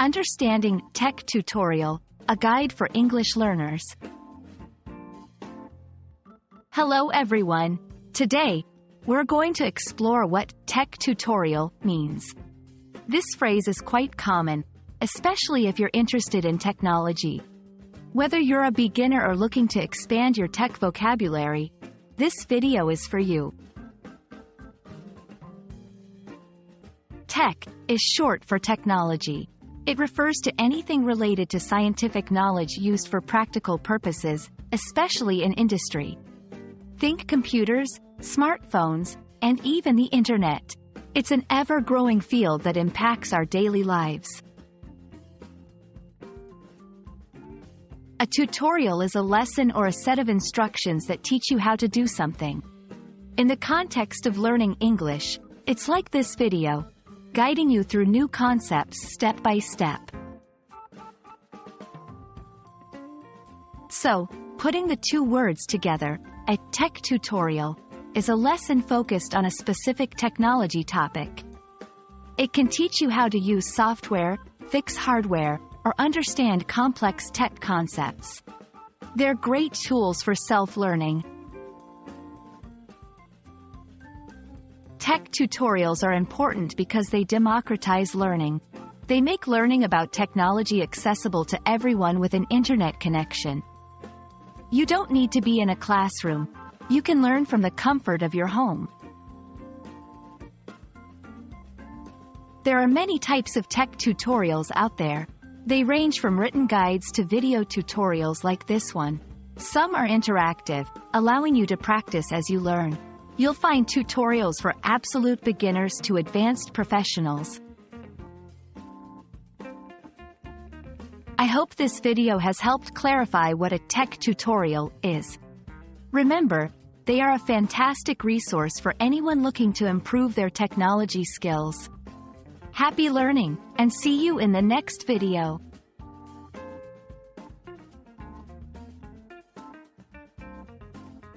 Understanding Tech Tutorial, a guide for English learners. Hello everyone. Today, we're going to explore what tech tutorial means. This phrase is quite common, especially if you're interested in technology. Whether you're a beginner or looking to expand your tech vocabulary, this video is for you. Tech is short for technology. It refers to anything related to scientific knowledge used for practical purposes, especially in industry. Think computers, smartphones, and even the internet. It's an ever-growing field that impacts our daily lives. A tutorial is a lesson or a set of instructions that teach you how to do something. In the context of learning English, it's like this video, guiding you through new concepts step by step. So, putting the two words together, a tech tutorial is a lesson focused on a specific technology topic. It can teach you how to use software, fix hardware, or understand complex tech concepts. They're great tools for self-learning. Tech tutorials are important because they democratize learning. They make learning about technology accessible to everyone with an internet connection. You don't need to be in a classroom. You can learn from the comfort of your home. There are many types of tech tutorials out there. They range from written guides to video tutorials like this one. Some are interactive, allowing you to practice as you learn. You'll find tutorials for absolute beginners to advanced professionals. I hope this video has helped clarify what a tech tutorial is. Remember, they are a fantastic resource for anyone looking to improve their technology skills. Happy learning, and see you in the next video.